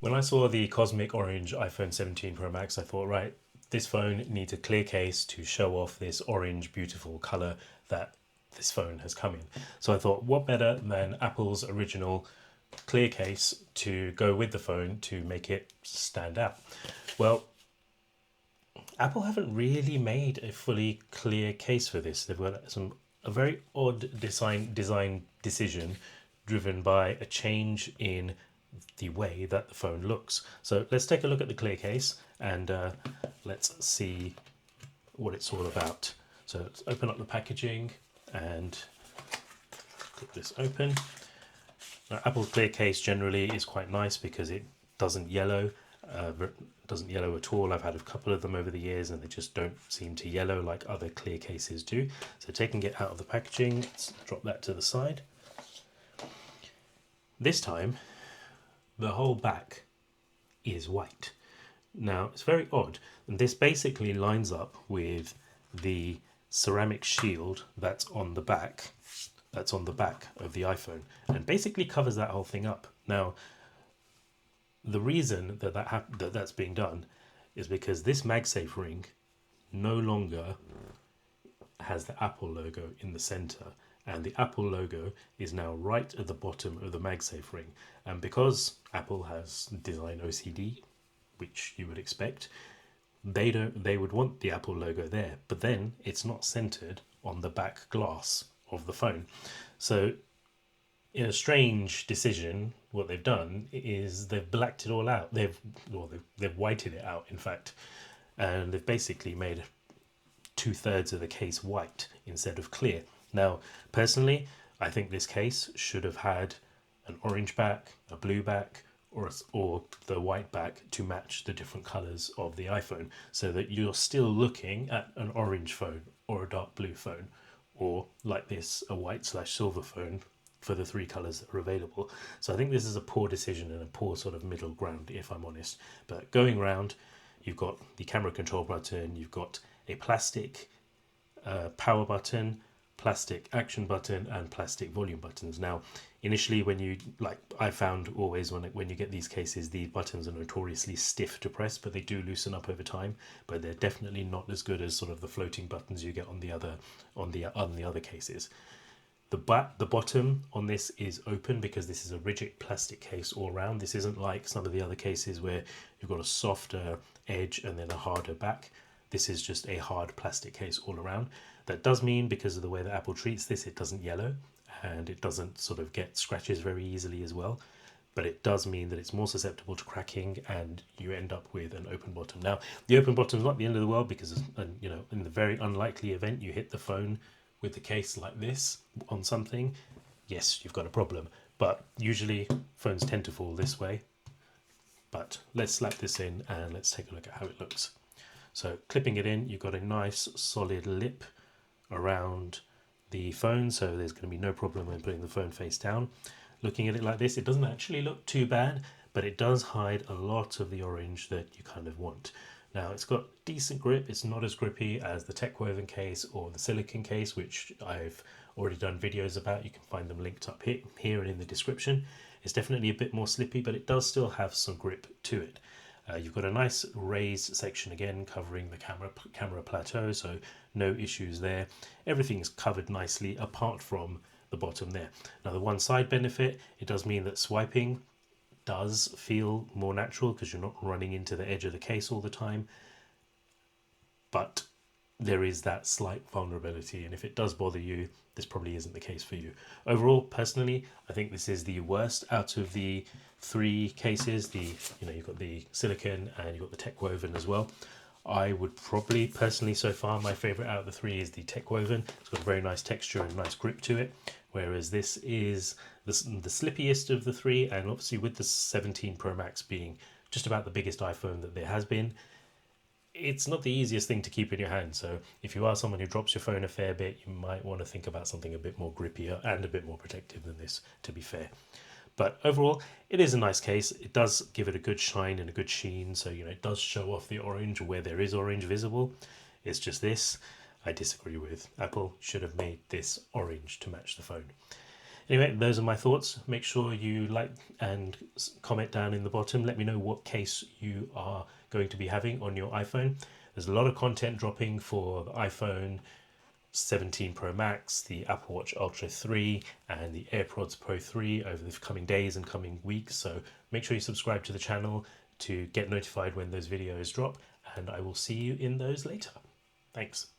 When I saw the cosmic orange iPhone 17 Pro Max, I thought, right, this phone needs a clear case to show off this orange, beautiful color that this phone has come in. So I thought, what better than Apple's original clear case to go with the phone to make it stand out? Well, Apple haven't really made a fully clear case for this. They've got a very odd design decision driven by a change in the way that the phone looks. So let's take a look at the clear case and let's see what it's all about. So let's open up the packaging and click this open. Now, Apple's clear case generally is quite nice because it doesn't yellow. Doesn't yellow at all. I've had a couple of them over the years and they just don't seem to yellow like other clear cases do. So taking it out of the packaging, let's drop that to the side. This time the whole back is white. Now it's very odd, and this basically lines up with the ceramic shield that's on the back of the iPhone and basically covers that whole thing up. Now the reason that's being done is because this MagSafe ring no longer has the Apple logo in the center, and the Apple logo is now right at the bottom of the MagSafe ring. And because Apple has design OCD, which you would expect, they would want the Apple logo there, but then it's not centered on the back glass of the phone. So in a strange decision, what they've done is they've blacked it all out. They've whited it out, in fact, and they've basically made 2/3 of the case white instead of clear. Now, personally, I think this case should have had an orange back, a blue back, or the white back to match the different colors of the iPhone, so that you're still looking at an orange phone or a dark blue phone, or like this, a white/silver phone for the three colors that are available. So I think this is a poor decision and a poor sort of middle ground, if I'm honest. But going around, you've got the camera control button, you've got a plastic power button, plastic action button, and plastic volume buttons. Now, initially, I found always when you get these cases, the buttons are notoriously stiff to press, but they do loosen up over time. But they're definitely not as good as sort of the floating buttons you get on the other cases. The bottom on this is open because this is a rigid plastic case all around. This isn't like some of the other cases where you've got a softer edge and then a harder back. This is just a hard plastic case all around. That does mean, because of the way that Apple treats this, it doesn't yellow and it doesn't sort of get scratches very easily as well. But it does mean that it's more susceptible to cracking and you end up with an open bottom. Now, the open bottom is not the end of the world because, in the very unlikely event you hit the phone with the case like this on something, yes, you've got a problem. But usually phones tend to fall this way. But let's slap this in and let's take a look at how it looks. So clipping it in, you've got a nice solid lip around the phone, so there's going to be no problem when putting the phone face down. Looking at it like this, it doesn't actually look too bad, but it does hide a lot of the orange that you kind of want. Now, it's got decent grip. It's not as grippy as the Techwoven case or the Silicone case, which I've already done videos about. You can find them linked up here and in the description. It's definitely a bit more slippy, but it does still have some grip to it. You've got a nice raised section again covering the camera plateau, so no issues there. Everything's covered nicely apart from the bottom there. Now, the one side benefit, it does mean that swiping does feel more natural because you're not running into the edge of the case all the time, but there is that slight vulnerability, and if it does bother you, this probably isn't the case for you. Overall, personally, I think this is the worst out of the three cases. You've got the Silicone and you've got the Techwoven as well. I would probably, personally, so far, my favorite out of the three is the Techwoven. It's got a very nice texture and nice grip to it, whereas this is the slippiest of the three, and obviously with the 17 Pro Max being just about the biggest iPhone that there has been, it's not the easiest thing to keep in your hand. So if you are someone who drops your phone a fair bit, you might want to think about something a bit more grippier and a bit more protective than this, to be fair. But overall, it is a nice case. It does give it a good shine and a good sheen, so it does show off the orange where there is orange visible. It's just this I disagree with. Apple should have made this orange to match the phone. Anyway, those are my thoughts. Make sure you like and comment down in the bottom. Let me know what case you are going to be having on your iPhone. There's a lot of content dropping for the iPhone 17 Pro Max, the Apple Watch Ultra 3, and the AirPods Pro 3 over the coming days and coming weeks. So make sure you subscribe to the channel to get notified when those videos drop, and I will see you in those later. Thanks.